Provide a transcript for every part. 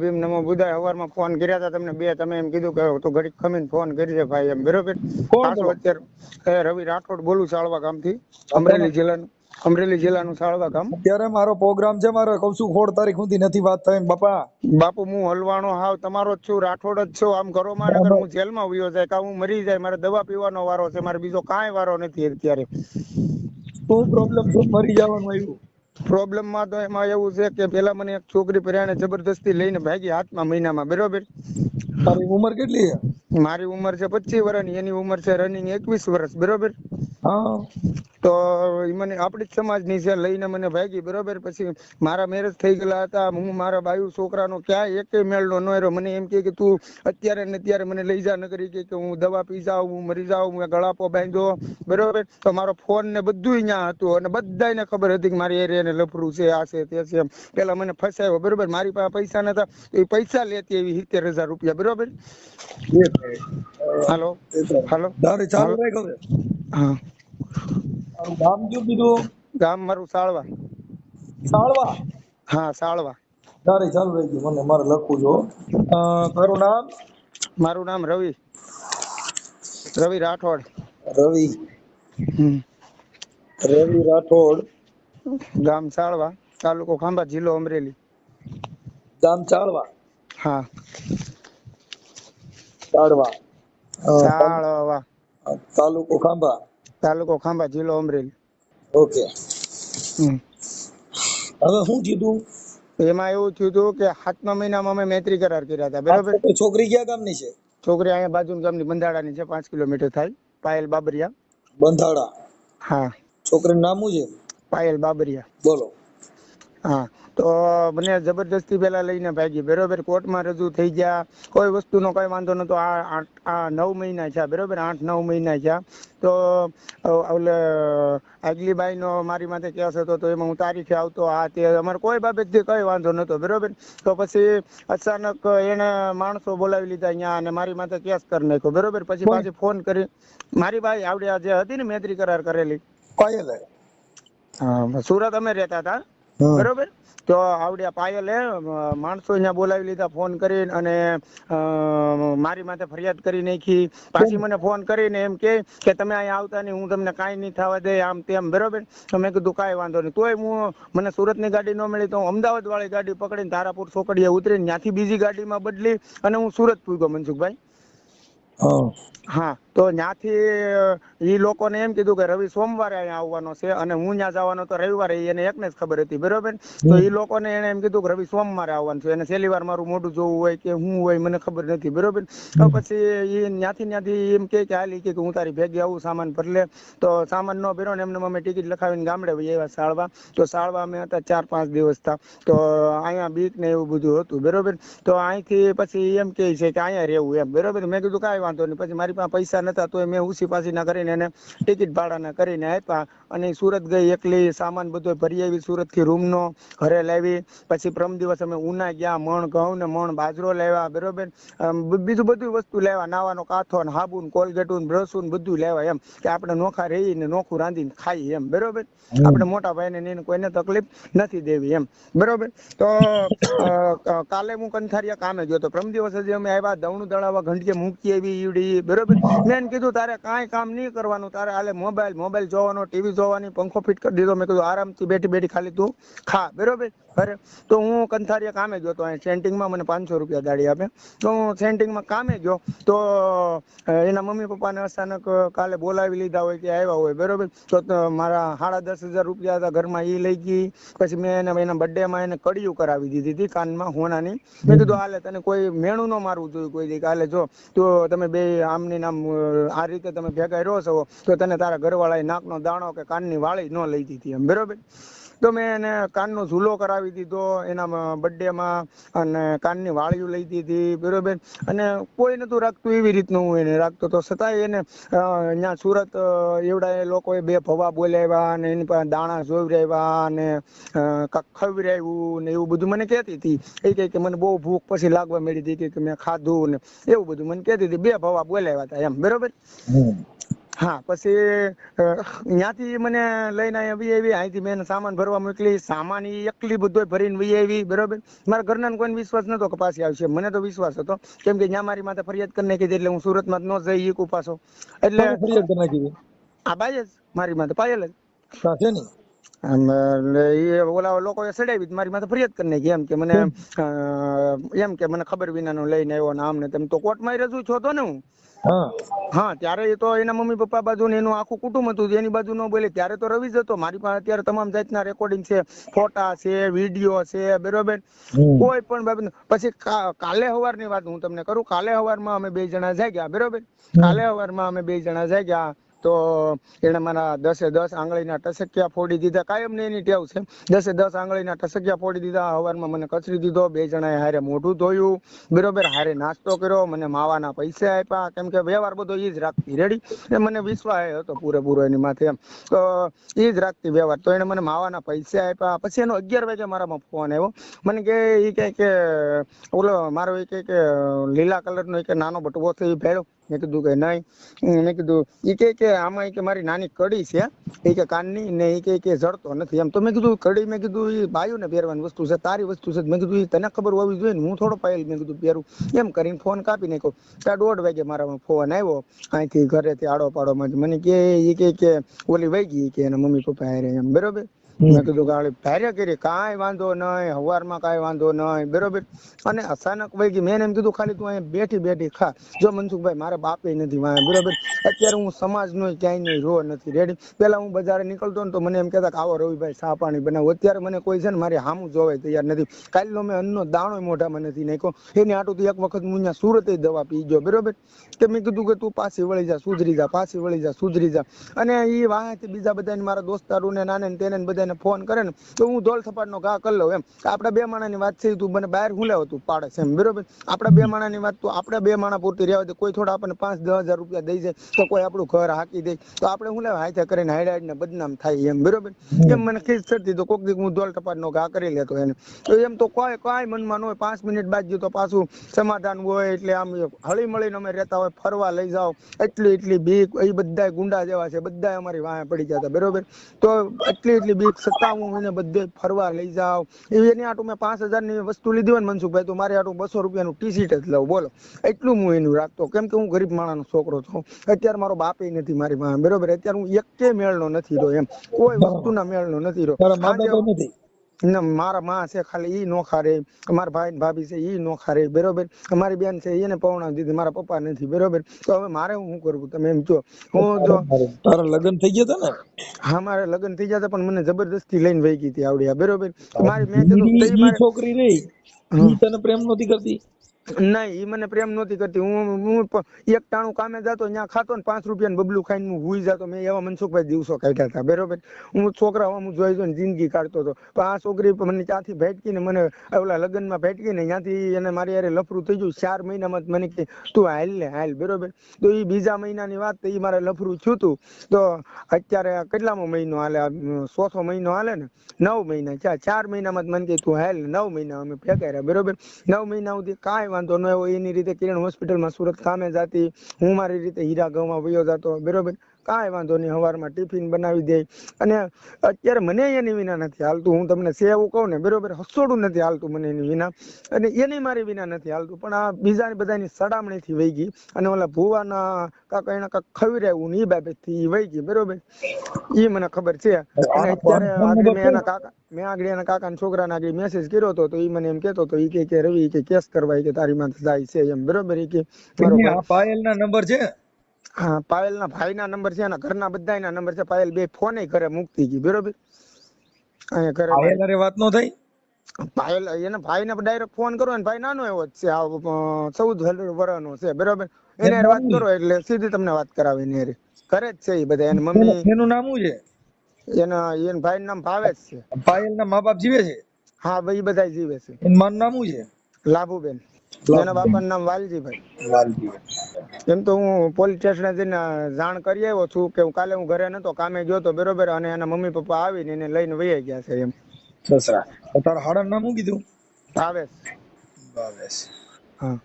ભીમ નમો બુદ્ધાય. સવારમાં ફોન કર્યા હતા તમને બે, તમે એમ કીધું કે તું ઘડીક ખમીને ફોન કરજે ભાઈ એમ, બરોબર. કોણ પાછો બોલો? અત્યારે રવિ રાઠોડ બોલું, સાળવા ગામથી, અત્યારે અમરેલી જિલ્લાનું સાળવા ગામ. મારો પ્રોગ્રામ છે, મારે કઉ છું 16 તારીખ સુધી નથી વાત થઈ બાપા. બાપુ હું હલવાણો હાવ તમારો જ છું, રાઠોડ જ છું. આમ કરો માં નગર હું જેલમાં વયો જાય કે હું મરી જાય, મારે દવા પીવાનો વારો છે, મારે બીજો કાંઈ વારો નથી અત્યારે. શું પ્રોબ્લેમ છે? મરી જવાનું આવ્યું? પ્રોબ્લેમ માં તો એમાં એવું છે કે પેલા મને એક છોકરી પર્યાણે જબરદસ્તી લઈને ભાગી 7મા મહિનામાં, બરોબર. તારી ઉંમર કેટલી છે? મારી ઉંમર છે 25 વર્ષની, એની ઉંમર છે રનિંગ 21 વર્ષ, બરોબર. હા. તો ઈ મને આપણી જ સમાજની છે, લઈને મને ભાગી, બરોબર. પછી મારા મેરેજ થઈ ગયેલા હતા, હું મારા બાયુ છોકરાનો ક્યાંય એકેય મેળનો ન રહ્યો. મને એમ કે તું અત્યારે ને અત્યારે મને લઈ જા, નગરી કે હું દવા પી જાઉં, હું મરી જાઉં, મેં ગળાપો બાંધ્યો, બરોબર. તો મારો ફોન ને બધું ત્યાં હતું અને બધાને ખબર હતી કે મારી એરિયાને લફરું છે, આ છે તે છે. પેલા મને ફસાયો, બરોબર. મારી પાસે પૈસા નતા, એ પૈસા લેતી એવી 70,000 રૂપિયા, બરોબર. હાલો હાલો દારે ચાલુ હાલો. રાખ હવે. હા. તારું નામ શું કીધું? ગામ મારું સાળવા. સાળવા. હા, સાળવા. દારે ચાલુ રાખી, મને મારે લખવું જો. તારું નામ? મારું નામ રવિ રાઠોડ. રવિ. રવિ રાઠોડ. ગામ સાળવા, તાલુકો ખાંભા, જિલ્લો અમરેલી. ગામ ચાળવા. હા. ચાળવા. સાળવા. તાલુકો ખાંભા. તાલુકો ખાંભા, જિલ્લો અમરેલી. ઓકે. હવે શું કીધું? એમાં એવું થયું હતું કે 7મા મહિનામાં અમે મૈત્રી કરાર કર્યા હતા, બરોબર. છોકરી ક્યાં ગામની છે? છોકરી અહીંયા બાજુના ગામની બંધાડાની છે, 5 કિલોમીટર થાય, પાયલ બાબરિયા. બંધાડા. હા. છોકરીનું નામ શું છે? પાયલ બાબરિયા. બોલો. હા. તો મને જબરદસ્તી પેલા લઈને ભાગી, બરોબર. કોર્ટમાં રજૂ થઈ ગયા, કોઈ વસ્તુનો કોઈ વાંધો નતો. આ 9 મહિના છે, બરોબર. 8-9 મહિના છે. તો ઓલે આગલી બાઈ નો મારી માથે કેસ હતો, તો એમાં હું તારીખે આવતો, આ તે અમારે કોઈ બાબતથી કઈ વાંધો નતો, બરોબર. તો પછી અચાનક એને માણસો બોલાવી લીધા અહીંયા અને મારી માથે કેસ કરી નાખ્યો, બરોબર. પછી પાછી ફોન કરી, મારી બાઈ આવડે જે હતી ને મૈત્રી કરાર કરેલી, પાયલ. હા, સુરત અમે રહેતા હતા, બરોબર. તો આવડ્યા પાયલે માણસો અહીંયા બોલાવી લીધા ફોન કરીને અને મારી માથે ફરિયાદ કરી નાખી. પાછી મને ફોન કરીને એમ કે તમે અહીંયા આવતા નહીં, હું તમને કાંઈ નહીં થવા દે, આમ તેમ, બરોબર. તો મેં કીધું કાંઈ વાંધો નહીં. તોય મને સુરતની ગાડી ન મળી, તો હું અમદાવાદ વાળી ગાડી પકડીને ધારાપુર ચોકડીએ ઉતરીને ત્યાંથી બીજી ગાડીમાં બદલી અને હું સુરત પૂગ્યો, મનસુખભાઈ. હા. તો ત્યાંથી એ લોકોને એમ કીધું કે રવિ સોમવારે અહીંયા આવવાનો છે અને હું ત્યાં જવાનો તો રવિવારે, એને એકને જ ખબર હતી, બરોબર. તો એ લોકોને એને એમ કીધું કે રવિ સોમવારે આવવાનું છે, એને છેલ્લી વાર મારું મોઢું જોવું હોય કે હું હોય મને ખબર નથી, બરોબર. તો પછી એ ત્યાંથી એમ કે હાલ કે હું તારી ભેગી આવું, સામાન ભર લે. તો સામાન ન ભર્યો ને એમને અમે ટિકિટ લખાવીને ગામડે આવ્યા સાળવા. તો સાળવા અમે હતા 4-5 દિવસ હતા. તો અહીંયા બીક ને એવું બધું હતું, બરોબર. તો અહીંથી પછી એમ કે છે કે અહીંયા રહેવું એમ, બરોબર. મેં કીધું કાંઈ વાંધો નહીં. પછી મારી પાસે પૈસા નતા, તો મેં ઉસી પાસી ના કરીને એને ટિકિટ ભાડાના કરીને આપ્યા અને સુરત ગઈ એકલી, સામાન બધો ભરી આવી સુરત થી, રૂમ નો ઘરે લાવી. પછી પ્રમ દિવસ અમે ઉના ગયા, મણ ઘઉં ને મણ બાજરો લાવ્યા, બરોબર. બીજું બધું વસ્તુ લેવા, નાવાનો કાથો ને સાબુ ને કોલગેટ ને બ્રશ ને બધું લેવા, એમ કે આપણે નોખા રહીને નોખું રાંધીને ખાઈએ એમ, બરોબર. આપણે મોટા ભાઈને ને કોઈને તકલીફ નથી દેવી એમ, બરોબર. તો કાલે હું કંથારિયા કામે ગયો તો, પ્રમ દિવસ હજી અમે આવ્યા, દવણું દળાવા ઘંટીએ મૂકી આવી ઈવડી, બરોબર. મેં એને કીધું તારે કાંઈ કામ નહીં કરવાનું, તારે હાલે મોબાઈલ જોવાનો, ટીવી જોવાની, પંખો ફિટ કરી દીધો. મેં કીધું આરામથી બેઠી ખાલી તું ખા, બરોબર. અરે તો હું કંથારિયા કામે ગયો તો, સેન્ટિંગમાં મને 500 રૂપિયા દાડી આપે. તો હું સેન્ટિંગમાં કામે ગયો તો એના મમ્મી પપ્પાને અચાનક કાલે બોલાવી લીધા હોય કે આવ્યા હોય, બરોબર. તો મારા 10,500 રૂપિયા હતા ઘરમાં, એ લઈ ગઈ. પછી મેં એના બર્થડે માં એને કડિયું કરાવી દીધી હતી કાનમાં હોનાની. મેં કીધું હાલે તને કોઈ મેણું ન મારવું જોઈએ કોઈ દી, હાલે જો તો તમે બે આમની નામ આ રીતે તમે ભેગા રહો છો, તો તને તારા ઘરવાળાએ નાકનો દાણો કે કાનની વાળી ન લઈ દીધી એમ, બરોબર. તો મેં એને કાનનો ઝૂલો કરાવી દીધો એના બર્થડે માં અને કાનની વાળીઓ લઈ દીધી, બરોબર. અને કોઈ નતું રાખતું એવી રીતનું હું એને રાખતો, તો છતાંય એને અહીંયા સુરત એવડા એ લોકોએ 2 ભવા બોલાવ્યા અને એની પાસે દાણા જોવરાવ્યા અને ખવડાવ્યું ને એવું બધું મને કહેતી હતી. એ કે મને બહુ ભૂખ પછી લાગવા મળી હતી કે મેં ખાધું ને એવું બધું મને કહેતી હતી. 2 ભવા બોલાવ્યા હતા એમ, બરોબર. હા પછી ત્યાંથી મને લઈને અહીંયા વી આવી, અહીંથી મેં એને સામાન ભરવા મોકલી, સામાન ઈ એકલી બધો ભરીને વી આવી, બરોબર. મારા ઘરના કોઈને વિશ્વાસ નતો કે પાછી આવશે, મને તો વિશ્વાસ હતો, કેમ કે ત્યાં મારી માથે ફરિયાદ કરી નાખી એટલે હું સુરતમાં ન જઈ શકું પાછો. એટલે કોને ફરિયાદ કરી નાખી હતી? આ બાઈ જ મારી માથે પાયલ જ. ત્યાં છે નહીં એ ઓલા લોકોએ સડાવી મારી માથે ફરિયાદ કરી નાખી, એમ કે મને એમ કે મને ખબર વિનાનો લઈને આવ્યો ને આમ ને તેમ. તો કોર્ટમાં રજૂ છો તો ને હું. હા હા ત્યારે એ તો એના મમ્મી પપ્પા બાજુ ને એનું આખું કુટુંબ હતું, એની બાજુ ન બોલે. ત્યારે તો રવિ જ હતો. મારી પાસે અત્યારે તમામ જાતના રેકોર્ડિંગ છે, ફોટા છે, વિડીયો છે, બરોબર. કોઈ પણ બાબત. પછી કાલે સવારની વાત હું તમને કરું. કાલે સવારમાં અમે 2 જણા જાગ્યા, બરોબર. કાલે સવારમાં અમે 2 જણા જાગ્યા તો એને મારા 10 આંગળીના ટસકિયા ફોડી દીધા. કાયમ ને એની ટેવ છે, 10 આંગળીના ટસકિયા ફોડી દીધા. સવારમાં મને કચરી દીધો. 2 જણાએ હારે મોઢું ધોયું, બરોબર. હારે નાસ્તો કર્યો, મને માવાના પૈસા આપ્યા, કેમ કે વ્યવહાર બધો ઈ જ રાખતી. રેડી. મને વિશ્વાસ હતો પૂરેપૂરો એની માથે, એમ તો ઈ જ રાખતી વ્યવહાર. તો એને મને માવાના પૈસા આપ્યા. પછી એનો 11 વાગે મારામાં ફોન આવ્યો. મને કે ઈ કે ઓલો મારો એ કે લીલા કલરનો એક નાનો બટવો છે એ ભેળો. મેં કીધું કે નહીં. મેં કીધું ઈ કે આમાં કે મારી નાની કડી છે એ કે કાનની ને એ કે જડતો નથી, એમ. તો મેં કીધું કડી, મેં કીધું એ બાયું ને પહેરવાની વસ્તુ છે, તારી વસ્તુ છે. મેં કીધું તને ખબર હોવી જોઈએ ને, હું થોડો પાયેલ મેં કીધું પહેરું. એમ કરીને ફોન કાપી નાખ્યો. ત્યાં 1:30 વાગે મારામાં ફોન આવ્યો અહીંથી ઘરેથી આડો પાડોમાં. મને કે ઓલી વહી ગઈ કે એના મમ્મી પપ્પા હારે, એમ, બરોબર. મેં કીધું ગાળી ભારે કરી, કાંઈ વાંધો નહીં, સવારમાં કાંઈ વાંધો નહીં, બરોબર. અને અચાનક વહી ગઈ. મેં એમ કીધું ખાલી તું અહીંયા બેઠી ખા. જો મનસુખભાઈ મારે બાપે નથી વાંહે, બરોબર. અત્યારે હું સમાજનો ક્યાંય રો નથી. રેડી. પેલા હું બજારે નીકળતો ને તો મને એમ કહેતા કે આવો રવિભાઈ ચા પાણી બનાવો. અત્યારે મને કોઈ છે ને મારી સામું જોવાય તૈયાર નથી. કાલનો મેં અન્નનો દાણો મોઢામાં નથી નાખ્યો. એની આટું એક વખત હું અહીંયા સુરતે દવા પી ગયો, બરોબર. તે મેં કીધું કે તું પાછી વળી જા, સુધરી જા, પાછી વળી જા, સુધરી જા. અને એ વાંહેથી બીજા બધાને મારા દોસ્તારોને નાને ને તેને બધાને ફોન કરે ને તો હું ધોળ થપાટનો ઘા કરી લઉં, એમ. આપડા 2 માણાની વાત છે, તું મને બહાર હું લેવો તું પાડે છે, એમ, બરોબર. આપડા 2 માણાની વાત તો આપડા 2 માણા પૂરતી રહેવા દે. કોઈ થોડા આપણને 5-10 હજાર રૂપિયા દઈ જાય તો કોઈ આપણું ઘર હાકી દે તો આપણે હું લેવા હાથે કરીને હાઈડ બદનામ થાય, એમ, બરોબર. એમ મને ખીજ ચડતી તો કોક દી હું ધોળ થપાટનો ઘા કરી લેતો એને. તો એમ તો કાંઈ મનમાં ન હોય. 5 મિનિટ બાદ ગયું તો પાછું સમાધાન હોય. એટલે આમ હળી મળીને અમે રહેતા હોય. ફરવા લઈ જાઓ, એટલી બીક. એ બધા ગુંડા જેવા છે, બધા અમારી વાહે પડી ગયા હતા, બરોબર. તો એટલી બીક છતાં હું એને બધે ફરવા લઈ જાઉં. એની આટું મેં 5,000 ની વસ્તુ લીધી હોય ને મનસુખભાઈ, તો મારે આટું 200 રૂપિયાનું ટી-શર્ટ જ લઉં, બોલો. એટલું હું એનું રાખતો, કેમ કે હું ગરીબ માણસનો છોકરો છું. અત્યારે મારો બાપે નથી મારી પાસે, બરોબર. અત્યારે હું એકે મેળનો નથી રહ્યો, એમ. કોઈ વસ્તુના મેળનો નથી રહ્યો. તારા મા બાપ નથી? મારા માં છે ખાલી, ઈ નોખા રે. મારા ભાઈ ભાભી છે ઈ નોખા રે, બરોબર. અમારી બેન છે એને પૌણા દીધી, મારા પપ્પા નથી, બરોબર. તો હવે મારે શું કરવું તમે એમ કહો. હું જો તારા લગ્ન થઈ ગયા હતા ને? હા મારે લગ્ન થઈ ગયા, પણ મને જબરદસ્તી લઈને વહી ગઈ હતી આવડિયા, બરોબર. મારી મેં કીધું તઈ ઈ મારે છોકરી રહી, ઈ તને પ્રેમ નહોતી કરતી? નહીં, ઈ મને પ્રેમ નહોતી કરતી. હું એક ટાણું કામે જતો, ત્યાં ખાતો ને 5 રૂપિયાનું બબલું ખાઈને હું હુઈ જતો. મેં એવા મનસુખભાઈ દિવસો કાઢ્યા હતા, બરોબર. હું છોકરા હું જોઈ જોઈને જિંદગી કાઢતો હતો. પણ આ છોકરી મને ત્યાંથી ભેટકી ને મને ઓલા લગ્નમાં ભેટકી ને ત્યાંથી એને મારી યારે લફરું થઈ ગયું. 4 મહિનામાં મને કે તું હાલ ને હાલ, બરોબર. તો એ બીજા મહિનાની વાત, તો એ મારે લફરું થયું હતું. તો અત્યારે કેટલામો મહિનો હાલે? 4થો મહિનો હાલે ને. 9 મહિના થયા. 4 મહિનામાં મને કે તું હાલ. 9 મહિના અમે ભેગા રહ્યા, બરોબર. 9 મહિના સુધી કાંઈ વાંધો ન આવ્યો. એની રીતે કિરણ હોસ્પિટલમાં સુરત કામે જાતી, હું મારી રીતે હીરા ઘઉંમાં વયો જતો, બરોબર. કાંઈ વાંધો નહીં. સવારમાં ટિફિન બનાવી દે. અને અત્યારે મને એની વિના નથી હાલતું. હું તમને એવું કહું ને, બરોબર, હસોડું નથી હાલતું મને એની વિના, અને એની મારી વિના નથી હાલતું. પણ આ બીજાની બધાની સડામણીથી વહી ગઈ. અને ઓલા ભુવાના કાકા એના કાંક ખવડાવ્યું ને એ બાબતથી વહી ગઈ, બરોબર. એ મને ખબર છે. અને અત્યારે આગળ મેં આગળ એના કાકાના છોકરાને આગળ મેસેજ કર્યો હતો, તો એ મને એમ કેતો હતો, ઈ કે રવિ કે કેસ કરવા કે તારી માથે જાય છે, એમ, બરોબર. એ કે મારો ભાઈ પાયલના નંબર છે? હા, પાયલના ભાઈના નંબર છે, એના ઘરના બધાના નંબર છે. પાયલ 2 ફોને ઘરે મૂકતી ગઈ, બરોબર. અહીંયા ઘરે પાયલ વાત નો થઈ? પાયલ એના ભાઈને ડાયરેક્ટ ફોન કરો ને, ભાઈ નાનો એવો જ છે, 14 વર્ષનો છે, બરોબર. એને વાત કરો એટલે સીધી તમને વાત કરાવે. એની ઘરે જ છે એ બધા. એની મમ્મી, એનું નામ શું છે? એના ભાઈનું નામ ભાવેશ છે. પાયલના મા બાપ જીવે છે? હા ભાઈ, એ બધા જીવે છે. એનું મારું નામ શું છે? લાભુબેન. એના બાપાનું નામ વાલજીભાઈ. વાલજીભાઈ. એમ તો હું પોલીસ સ્ટેશને જઈને જાણ કરી આવ્યો છું કે કાલે હું ઘરે નતો, કામે ગયો તો, બરોબર. અને એના મમ્મી પપ્પા આવીને એને લઈને વહી ગયા છે, એમ. સસરા. તારા હાડાનું નામ શું કીધું? ભાવેશ. ભાવેશ. હા,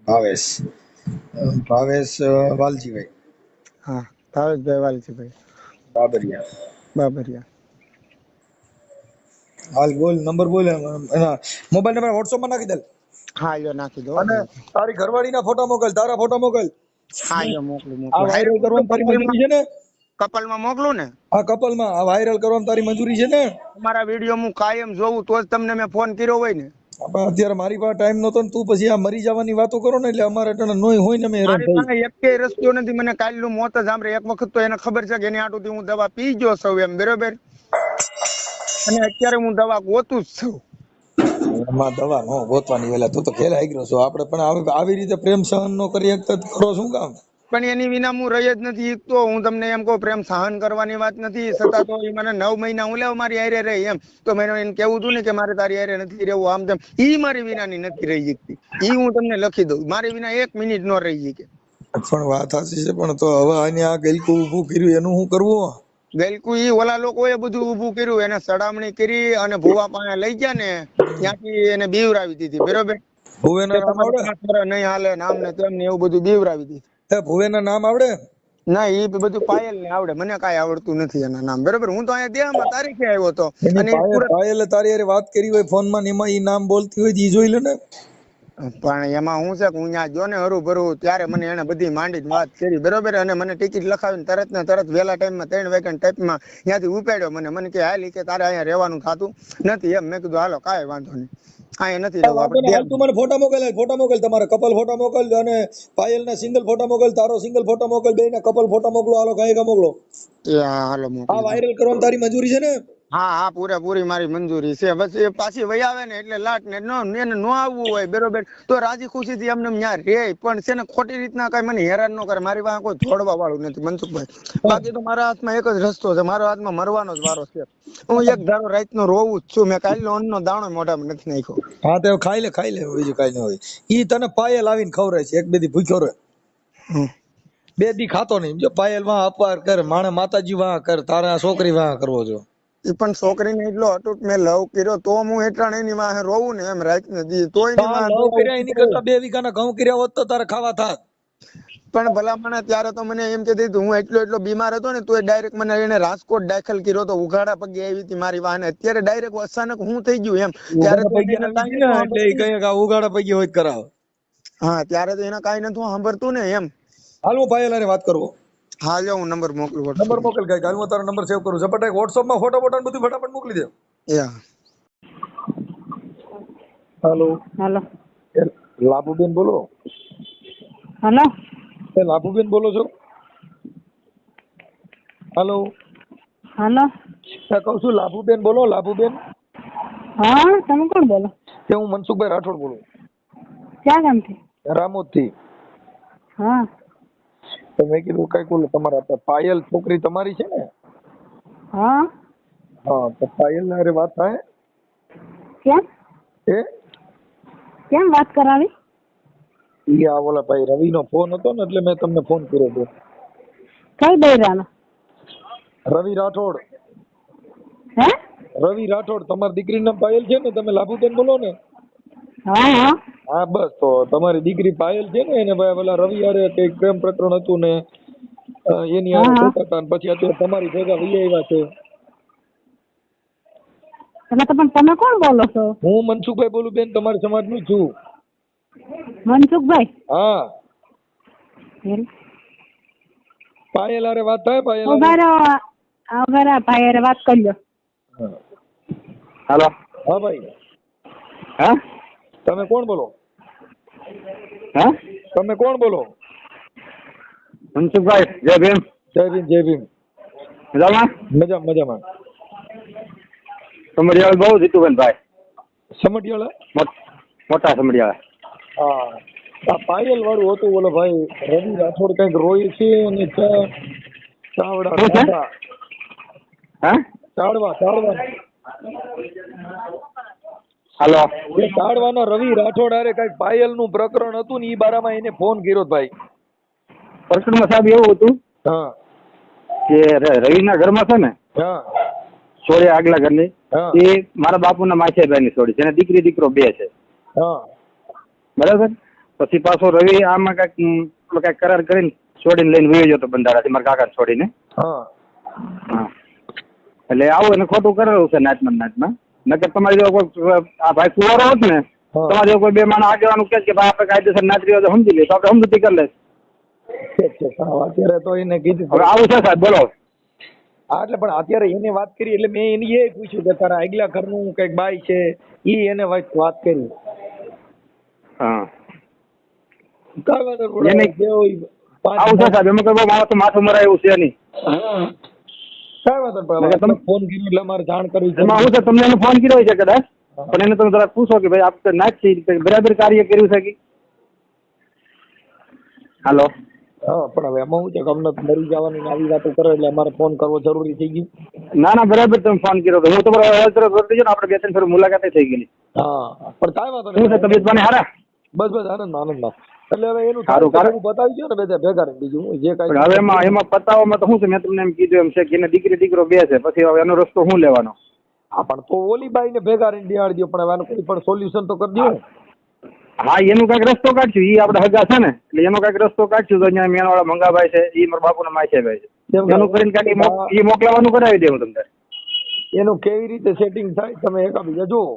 ભાવેશ. ભાવેશ વાલજીભાઈ હા, ભાવેશભાઈ વાલજીભાઈ બાબરિયા. બાબરિયા. હાલ બોલ, નંબર બોલ, એના મોબાઈલ નંબર WhatsApp માં નાખી દે. હા, યો નાખી દો. અને તારી ઘરવાળીના ફોટા મોકલ, તારા ફોટા મોકલ. હા, યો મોકલું આ વાયરલ કરવાની તારી મંજૂરી છે ને? કપલમાં મોકલું ને? આ કપલમાં આ વાયરલ કરવાની તારી મંજૂરી છે ને? તમારા વિડીયો હું કાયમ જોઉં તો જ તમને મેં ફોન કર્યો હોય ને. અત્યારે મારી પાસે ટાઈમ નતો ને તું પછી આ મરી જવાની વાતો કરો ને એટલે અમારે ટણે નોય હોય ને અમે હેરાન મારી થઈ. પાસે એકેય રસ્તો નથી. મને કાલનું મોત જ સાંભળે. એક વખત તો એને ખબર છે કે એની આટુથી હું દવા પી ગયો છું એમ, બરોબર, અને અત્યારે હું દવા ગોતું જ છું. એમાં દવા નો ગોતવાની વેલા તું તો ખેલા આવી છો. આપણે પણ આવી રીતે પ્રેમ સહન નો કરી શકતા કરો શું કામ? પણ એની વિના હું રહી જ નથી ઈચ્છતો. હું તમને એમ કહું, પ્રેમ સહન કરવાની વાત નથી, છતાં તો એ મને 9 મહિના હું લેવ મારી હારે રહી એમ. તો મેં એને કેવું હતું ને કે મારે તારી હારે નથી રહેવું, આમ તેમ. ઈ મારી વિનાની નથી રહી શકતી. ઈ હું તમને લખી દઉં, મારી વિના 1 મિનિટ નો રહી શકે. પણ વાત સાચી છે, પણ તો હવે આને આ ગલકું ઊભું કર્યું એનું શું કરવું? ગલકું ઈ ઓલા લોકોએ બધું ઊભું કર્યું, એને સડામણી કરી અને ભુવા પાસે લઈ ગયા ને ત્યાંથી એને બીવરાવી દીધી, બરોબર. ભુવેના નામ આવડે? નહીં હાલે નામ ને તેમ ને એવું બધું બીવરાવી દીધું. ભુવેના નામ આવડે? ના, એ બધું પાયલ ને આવડે, મને કાંઈ આવડતું નથી એના નામ, બરોબર. હું તો અહીંયા દેહમાં તારીખે આવ્યો હતો અને પાયલે તારી હારે વાત કરી હોય ફોન માં, એમાં ઈ નામ બોલતી હોય ઈ જોઈ લે ને. પણ એમાં હું છે કે હું ત્યાં જો ને હરું ભરું ત્યારે મને એને બધી માંડીને વાત કરી, બરોબર. અને મને ટિકિટ લખાવીને તરત ને તરત વહેલા ટાઈમમાં 3 વાગ્યા ટાઈપમાં ત્યાંથી ઉપાડ્યો. મને કે હાલ કે તારે અહીંયા રહેવાનું થતું નથી એમ. મેં કીધું હાલો કાંઈ વાંધો નહીં, અહીંયા નથી રહેવું આપણે. તું મને ફોટા મોકલ, તમારા કપલ ફોટા મોકલ અને પાયલના સિંગલ ફોટા મોકલ, તારો સિંગલ ફોટા મોકલ, બેયના કપલ ફોટા મોકલો. હાલો કાંઈ મોકલો. હાલો આ વાયરલ કરવાની તારી મંજૂરી છે ને? હા હા, પૂરેપૂરી મારી મંજૂરી છે. બસ એ પાછી વહી આવે ને એટલે લાટ ને એને નો આવવું હોય, બરોબર, તો રાજી ખુશી થી એમને ત્યાં રે. પણ છે ને ખોટી રીતના કઈ મને હેરાન ન કરે. મારી પાસે કોઈ જોડવા વાળું નથી મનસુખભાઈ. બાકી તો મારા હાથમાં એક જ રસ્તો છે, મારા હાથમાં મરવાનો જ વારો છે. હું એક ધારો રાત નો રોવું જ છું. મેં કાલનો અન્નનો દાણો મોઢામાં નથી નાખ્યો. હા, તો ખાઈ લે બીજું કઈ ન હોય. ઈ તને પાયલ આવીને ખવડાવે છે, 1-2 દી ભૂખ્યો રહે, 2 દી ખાતો નહીં. જો પાયલ વાહ અપવાર કર, માણે માતાજી વાહ કર, તારા છોકરી વાહ કરવો જો. એ પણ છોકરીને એટલો અટૂટ મેં લવ કર્યો તો હું એટલા એની વાહે રોવું ને એમ રાત ને તોય લવ કર્યા એની કરતા 2 વીઘાના ઘઉં કર્યા હોત તો તારે ખાવા થાત. પણ ભલામણ ત્યારે તો મને એમ કહેતી હતી, હું એટલો બીમાર હતો ને તોય ડાયરેક્ટ મને એને રાજકોટ દાખલ કર્યો તો, ઉઘાડા પગે આવી હતી મારી વાહને. અત્યારે ડાયરેક્ટ અચાનક હું થઈ ગયું એમ. ત્યારે તો ઉઘાડા પગે હોય કરાવ. હા, ત્યારે તો એના કાંઈ નતું સાંભળતું ને એમ. હાલ હું પાયલ હારે વાત કરવો. હા, જો હું નંબર મોકલું. નંબર મોકલ ગાય, હાલ હું તારો નંબર સેવ કરું. ઝપટ WhatsApp માં ફોટો બધું ફટાફટ મોકલી દે. હાલો હાલો, લાભુબેન બોલો? હાલો, લાભુબેન બોલો છો? હાલો હાલો, કહું છું લાભુબેન બોલો? લાભુબેન? હા, તમે કોણ બોલો? હું મનસુખભાઈ રાઠોડ બોલું. ક્યાં ગામથી? રામોદ થી. હા, તો મેં કીધું કઈ બોલો, તમારા પાયલ છોકરી તમારી છે ને? હા, હા, તો પાયલ હારે વાત થાય? કેમ કેમ વાત કરાવી? ઈ આ ઓલા ભાઈ રવિ નો ફોન હતો ને એટલે મેં તમને ફોન કર્યો હતો. કઈ બૈરાનો? રવિ રાઠોડ. હે? રવિ રાઠોડ. તમારી દીકરીનું નામ પાયલ છે ને? તમે લાભુબેન બોલો ને? હા હા, હા, બસ તો તમારી દીકરી પાયલ છે ને, એને ભાઈ પેલા રવિ હારે કઈક પ્રેમ પ્રકરણ હતું ને એની હારે જોતા હતા, પછી અત્યારે તમારી ભેગા વહી આવ્યા છે. એટલે તો પણ તમે કોણ બોલો છો? હું મનસુખભાઈ બોલું બેન, તમારા સમાજનું છું. મનસુખભાઈ? હા. પાયલ હારે વાત થાય? પાયલ ઉભારા ભાઈ હારે વાત કરી લો. હાલો. હા ભાઈ. હા, તમે કોણ બોલો? હા, તમે કોણ બોલો? મનસુખભાઈ. જય ભીમ. જય ભીમ. જય ભીમ. મજામાં? મજામાં. સમડિયાળ બહુ જીતુભાઈ ભાઈ. સમડિયાળા? મોટા સમડિયાળા. હા, આ પાયલ વાળું હતું ઓલો ભાઈ રવિ રાઠોડ કઈક રોય છે અને ચાવડા. હા, ચાળવા. હાલો. ચાળવાના રવિ રાઠોડ હારે કઈક પાયલ નું પ્રકરણ હતું ને ઈ બારામાં એને ફોન કર્યો ભાઈ. પ્રકરણમાં સાહેબ એવું હતું હા કે રવિના ઘરમાં છે ને, હા, સોળે આગલા ઘરની, હા, એ મારા બાપુના માછીભાઈ ની સોડી છે, અને દીકરી દીકરો 2 છે. હા, બરાબર. પછી પાછો રવિ આમાં કાંઈક કરાર કરીને છોડીને લઈને વયો ગયો તો બંધારાથી મારા કાકાને છોડીને. હા હા એટલે આવું એને ખોટું કરેલું છે નાચમાં. નકર તમારી જો કોઈ આ ભાઈ કુંવારો હોત ને તમારે જો કોઈ બે માણસ આગેવાનું કહે કે ભાઈ આપણે કાયદેસર નાચ રિવાજો સમજી લઈએ તો આપણે સમજૂતી કરી લઈશ. અત્યારે તો એને કીધું હવે આવું છે સાહેબ, બોલો. હા એટલે પણ અત્યારે એને વાત કરી એટલે મેં એને એ પૂછ્યું કે તારા આગલા ઘરનું કઈક બાઈ છે ઈ એને વાત કરી. હા એને આવું છે સાહેબ, એમાં કોઈ માણસ માથું મરાય એવું છે નહીં. કઈ વાંધો નહીં, તમે ફોન કર્યો એટલે અમારે જાણ કરવી છે. એમાં શું છે, તમને એને ફોન કર્યો છે કદાચ, પણ એને તમે જરા પૂછો કે ભાઈ આપણે નાચ બરાબર કાર્ય કર્યું છે કે. હાલો. હા પણ હવે એમાં શું છે કે અમને મરી જવાની આવી વાતો કરે એટલે અમારે ફોન કરવો જરૂરી થઈ ગયું. ના બરાબર તમે ફોન કર્યો તો હું તમારો અવાજ તરફ ને આપણે 2-3 ફેર મુલાકાતે થઈ ગયેલી. હા પણ કાંઈ વાંધો શું છે, તબિયત પાણી હારા? બસ આનંદમાં. એટલે હવે એનું સારું બતાવી ગયો ને બધા ભેગા રહીને બીજું જે કાંઈ. હવે એમાં પતાવવામાં તો શું છે, મેં તમને એમ કીધું એમ છે કે એને દીકરો બે છે, પછી હવે એનો રસ્તો શું લેવાનો? હા પણ તો ઓલી બાઈ ને ભેગા રહીને બિહાડી દો, પણ હવે આનું કોઈ પણ સોલ્યુશન તો કરી દો. હા એનું કઈક રસ્તો કાઢશું, ઈ આપણે હગા છે ને એટલે એનો કઈક રસ્તો કાઢશું. તો અહીંયા મેણવાળા મંગાભાઈ છે, ઈ મારા બાપુના માછાભાઈ છે, એનું કરીને કાંઈક ઈ મોકલાવાનું કરાવી દે હું તમને. એનું કેવી રીતે સેટિંગ થાય તમે એકાબીજા જુઓ.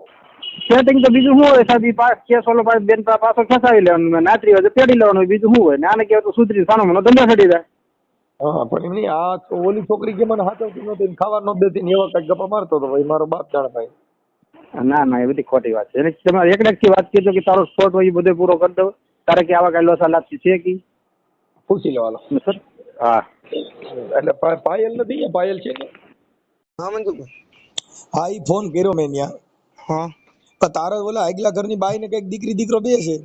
સેટિંગ તો બીજું શું હોય સાહેબ, કેસ ઓલો બેન પાછો ખેંચાવી લેવાનું, નાચરી હોય તો પેડી લેવાનું, બીજું શું હોય ને આને કહેવાય તો સુધરી સાનો મનો ધંધા ચડી જાય. હા પણ એમ નહીં, આ ઓલી છોકરી કે મને હાથવતી નહોતી ખાવા ન દેતી ને એવા કઈક ગપ્પા મારતો હતો, ભાઈ મારો બાપ જાણે ભાઈ. ના એ બધી ખોટી વાત છે. એટલે તમારે એકડેકથી વાત કીધો કે તારો સ્પોટ હોય એ બધો પૂરો કરી દો, તારે કે આવા કઈ લોસા લાગતી છે કે પૂછી લેવાલો સર. હા એટલે પાયલ નથી, પાયલ છે ને? હા મનસુખભાઈ. હા ઈ ફોન કર્યો મેં ત્યાં. હા પણ તારા ઓલા આગલા ઘરની બાઈ ને કઈક દીકરો બે છે.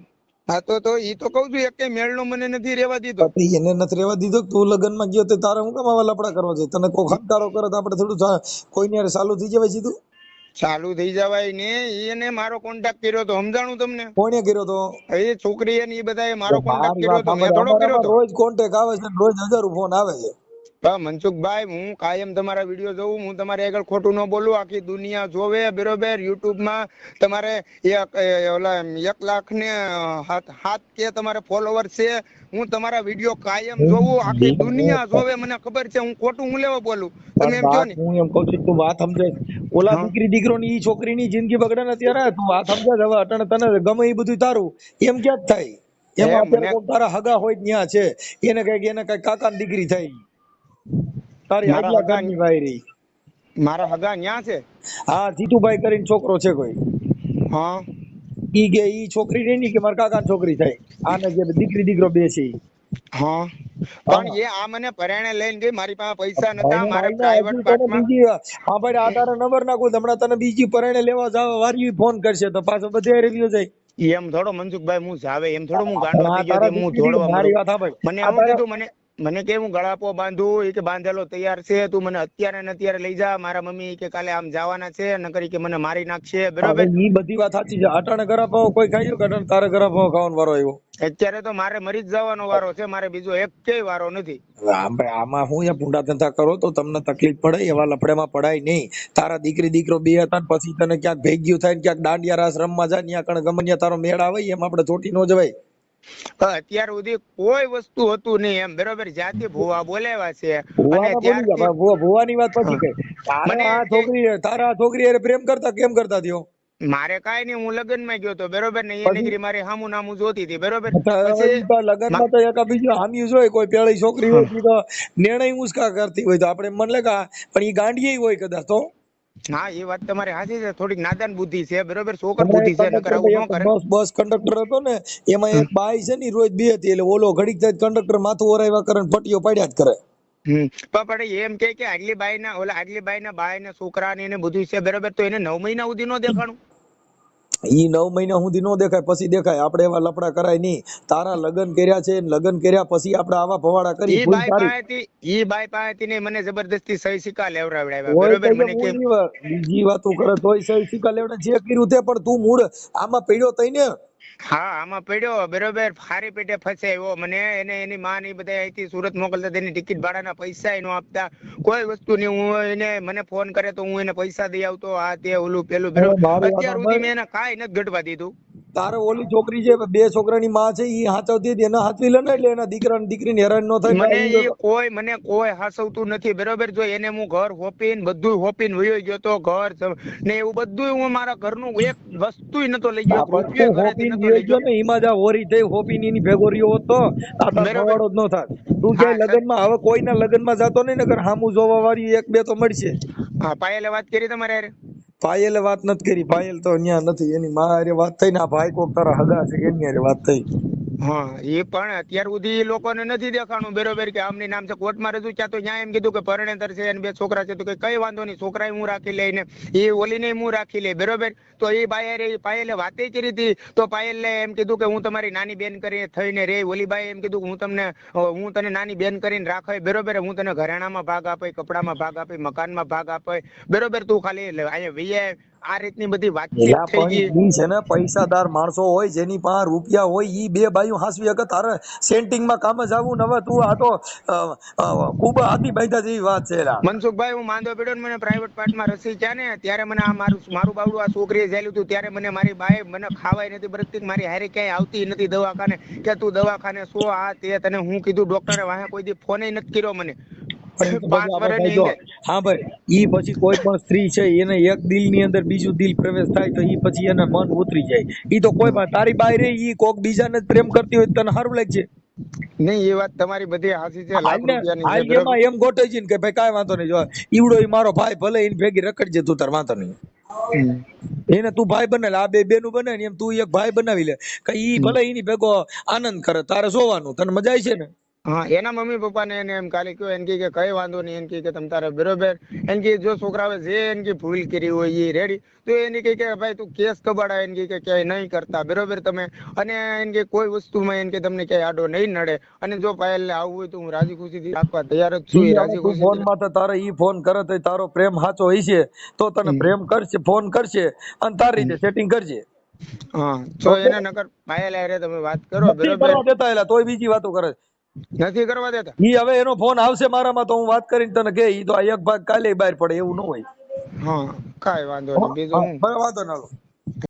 હા તો ઈ તો કહું છું, એક મેળનો મને નથી રહેવા દીધો. એને નથી રહેવા દીધો. તું લગ્ન માં ગયો તો તારે હું કામ આવા લફડા કરવા છે? તને કોઈ ખંકારો કરે તો આપણે થોડું કોઈની હારે ચાલુ થઈ જવાય સીધું. ચાલુ થઈ જવાય ને, એને મારો કોન્ટેક્ટ કર્યો તો સમજાણું તમને? કોણે કર્યો તો? એ છોકરી અને એ બધાએ મારો કોન્ટેક્ટ કર્યો તો, મેં થોડો કર્યો તો. રોજ કોન્ટેક્ટ આવે છે, રોજ 1000 ફોન આવે છે. મનસુખભાઈ હું કાયમ તમારા વિડીયો જોઉં, હું તમારે આગળ ખોટું ન બોલું, આખી દુનિયા જોવે બરોબર. યુટ્યુબ માં તમારે 1 લાખ ને 7 કે તમારે ફોલોવર છે. હું તમારા વિડીયો કાયમ જોઉં, આખી દુનિયા જોવે, મને ખબર છે. હું ખોટું હું લેવા બોલું? તમે એમ કહો ને. હું એમ કહું છું તું વાત સમજે. ઓલા દીકરો ની ઈ છોકરીની જિંદગી બગડે ને ત્યારે તું વાત સમજે. હવે અટણ તને ગમે એ બધું તારું એમ ક્યાં થાય? એમાં અત્યારે કોઈ તારા હગા હોય ત્યાં છે, એને કઈક કાકાની દીકરી થાય. તારી આગલા ઘરની ભાઈ રહી. મારા હગા ન્યા છે. હા જીતુભાઈ કરીને છોકરો છે કોઈ. હા ઈ કે ઈ છોકરી રહી કે મારા કાકાની છોકરી થાય. આને જે દીકરો બે છે. હા પણ એ આ મને પરાણે લઈને ગઈ, મારી પાસે પૈસા નતા, મારે પ્રાઇવેટ પાર્ટમાં. હા ભાઈ આ તારા નંબર નાખું, હમણાં તને બીજી પરાણે લેવા જાવ વારી ફોન કરશે તો પાછો બધે રેડિયો જાય. એમ થોડો મનસુખભાઈ હું જાવે, એમ થોડો હું ગાંડો થઈ ગયો કે હું જોડવા મારી વાત સાંભળ. મને એવું કીધું, મને કે હું ગળાપો બાંધું, એ કે બાંધેલો તૈયાર છે, તું મને અત્યારે ને અત્યારે લઈ જા. મારા મમ્મી કે કાલે આમ જવાના છે, નકર કે મને મારી નાખશે. બરોબર, ઈ બધી વાત સાચી છે. અટાણે ગળાપો કોઈ ખાયું કે અટાણે તારે ગળાપો ખાવાનો વારો આવ્યો? અત્યારે તો મારે મરી જ જવાનો વારો છે, મારે બીજો એક કેય વારો નથી. આમાં હું ભૂંડા ધંધા કરો તો તમને તકલીફ પડે, એવા લફડેમાં પડાય નહીં. તારા દીકરો બે હતા ને પછી તને ક્યાંક ભેગ્યું થાય ને ક્યાંક દાંડિયા રાસ રમવા જાય, ત્યાં કણ ગમે ત્યાં તારો મેળ આવે, એમ આપણે ચોટી ન જવાય. અત્યાર સુધી કોઈ વસ્તુ હતું નહીં એમ, બરોબર. જ્યાંથી ભુવા બોલાવ્યા છે અને ભુવાની વાત પછી કઈ તારા છોકરી અરે પ્રેમ કરતા કેમ કરતા થયો? મારે કાઈ નહીં, હું લગ્ન માં ગયો તો બરોબર ને, એ નીકળી મારે હામું નામું જોતી હતી બરોબર. લગ્ન માં તો એક બીજું હામ્યું જોઈ, કોઈ પેળી છોકરી હોય તો નિર્ણય ઉસ્કા કરતી હોય તો આપણે મન લેગા, પણ એ ગાંડી હોય કદાચ તો. હા એ વાત તમારી સાચી છે, થોડીક નાદાન બુદ્ધિ છે બરોબર, છોકર બુદ્ધિ છે, નકર આવું ન કરે. બસ કંડક્ટર હતો ને, એમાં એક બાઈ છે ને રોજ બે હતી, એટલે ઓલો ઘડીક થાય કંડક્ટર માથું ઓરાવ્યા કરે, પટીઓ પાડ્યા જ કરે. પણ એમ કે આગલી બાઈ ના બાઈ ના છોકરા ને બધું છે બરોબર, તો એને 9 મહિના સુધી નો દેખાણું. ઈ 9 મહિના સુધી નો દેખાય, પછી દેખાય. આપણે એવા લફડા કરાય નહીં. તારા લગ્ન કર્યા છે, લગ્ન કર્યા પછી આપણે આવા ભવાડા કરી. ઈ બાઈ પાસેથી ને મને જબરદસ્તી સહી સિક્કા લેવડાવ્યા બરોબર. મને કે બીજી વાતો કરે તોય સહી સિક્કા લેવડા જે કર્યું તે, પણ તું મૂળ આમાં પડ્યો તઈ ને. હા આમાં પડ્યો બરોબર, ખારી પેટે ફસાયો મને. એને એની માં ની બધા અહીંથી સુરત મોકલતા, તેની ટિકિટ ભાડાના પૈસા નો આપતા, કોઈ વસ્તુ નહીં. હું એને મને ફોન કરે તો હું એને પૈસા દઈ આવતો, આ તે ઓલું પેલું બરોબર. અત્યાર સુધી મેં એને કાંઈ નથી ઘટવા દીધું. તારે ઓલી છોકરી છે, બે છોકરાની માં છે, ઈ હાચવતી હતી, એને હાચવી લે ને, એટલે એના દીકરા ને દીકરીને હેરાન ન થાય. મને કોઈ હાસવતું નથી, બરોબર. જો એને હું ઘર હોપીને બધું હોપીને વયો ગયો તો, ઘર ને એવું બધું હું મારા ઘરનું એક વસ્તુ નતો લઈ ગયો, રૂપિયો ઘરેથી નતો લઈ ગયો ને. એમાં જા હોરી થઈ હોપીને એની ભેગો રહ્યો હોત તો આ ભવાડો જ ન થાત. તું ક્યાંય લગ્નમાં હવે કોઈના લગ્નમાં જાતો નહીં, નકર હામું જોવા વાળી એક બે તો મળશે. હા, પાયલે વાત કરી તમારે હારે? પાયલે વાત નથી કરી, પાયલ તો અહીંયા નથી, એની માં હારે વાત થઈ ને આ ભાઈ કોક તારા હગા છે એની હારે વાત થઈ. હા, એ પણ અત્યાર સુધી લોકોને નથી દેખાણું, બરોબર, કે આમની નામ છે, કોર્ટમાં રજૂ ત્યાં તો ત્યાં એમ કીધું કે પરણેતર છે અને બે છોકરા છે, તો કઈ વાંધો નહીં, છોકરાએ હું રાખી લઈને એ ઓલીને હું રાખી લે, બરોબર. તો એ બાઈ પાયલે વાતે કરી હતી, તો પાયલે એમ કીધું કે હું તમારી નાની બેન કરી થઈને રે. ઓલી બાઈ એમ કીધું કે હું તને નાની બેન કરીને રાખે, બરોબર, હું તને ઘરેણામાં ભાગ આપે, કપડામાં ભાગ આપે, મકાનમાં ભાગ આપે, બરોબર, તું ખાલી અહીંયા વીએ. આ રીતની બધી વાતચીત થઈ ગઈ છે ને. પૈસાદાર માણસો હોય જેની પાસે રૂપિયા હોય ઈ બે બાયું હાસવી શકે. તારે સેન્ટિંગ માં કામ જ આવું ને. હવે તું આ તો ખૂબ હાથી બાંધ્યા જેવી વાત છે. મનસુખભાઈ, હું માંદો પડ્યો ને મને પ્રાઇવેટ પાર્ટમાં રસી છે ને, ત્યારે મને આ મારું બાવડું આ છોકરીએ ઝેલ્યું હતું, ત્યારે મને મારી બાઈ મને ખાવાય નથી બરકતી, મારી હારે ક્યાંય આવતી નથી દવાખાને, કે તું દવાખાને શું આ તે તને હું કીધું ડોક્ટરે વાહે કોઈ દી ફોન નથી કર્યો મને. 5 વર્ષની હા ભાઈ, ઈ પછી કોઈ પણ સ્ત્રી છે એને એક દિલ ની અંદર બીજું દિલ પ્રવેશ થાય તો ઈ પછી એને મન ઉતરી જાય. ઈ તો કોઈ પણ તારી બાઈ રે ઈ કોક બીજાને જ પ્રેમ કરતી હોય તને સારું લાગશે? નહીં, એ વાત તમારી બધી હાચી છે. લાખ રૂપિયાની એમાં એમ ગોઠવી છે ને કે ભાઈ કાંઈ વાંધો નહીં, જો ઈવડો ઈ મારો ભાઈ, ભલે એને ભેગી રખડજે તું, તાર વાંધો નહીં, એને તું ભાઈ બને, આ બે બેનું બને ને એમ તું એક ભાઈ બનાવી લે, કે ઈ ભલે એની ભેગો આનંદ કરે, તારે જોવાનું, તને મજા આવી છે ને. હા, એના મમ્મી પપ્પા ને એને એમ કાલે કયો, એને કે કઈ વાંધો નહીં, એને કે તમ તારે બરોબર, એને કે જો છોકરાએ જે એને ભૂલ કરી હોય એ રેડી, તો એને કે ભાઈ તું કેસ કબાડા, એને કે ક્યાંય નહીં કરતા, બરોબર તમે, અને એને કે કોઈ વસ્તુમાં એને કે તમને ક્યાંય આડો નહીં નડે, અને જો પાયલ આવવું હોય તો હું રાજી ખુશીથી રાખવા તૈયાર જ છું. રાજી ખુશી ફોન માં તો તારે ઈ ફોન કરે તો તારો પ્રેમ સાચો હોય છે તો તને પ્રેમ કરશે, ફોન કરશે અને તારી રીતે સેટિંગ કરશે. હા, જો એને નકર પાયલ હારે તમે વાત કરો, બરોબર, દેતા એલા તોય બીજી વાતો કરે, નથી કરવા દેતા. ઈ હવે એનો ફોન આવશે મારામાં તો હું વાત કરીને તને કે ઈ તો આ એક ભાગ કાલે બહાર પડે એવું ન હોય. હા, કાઈ વાંધો નહીં, બીજું વાંધો ના.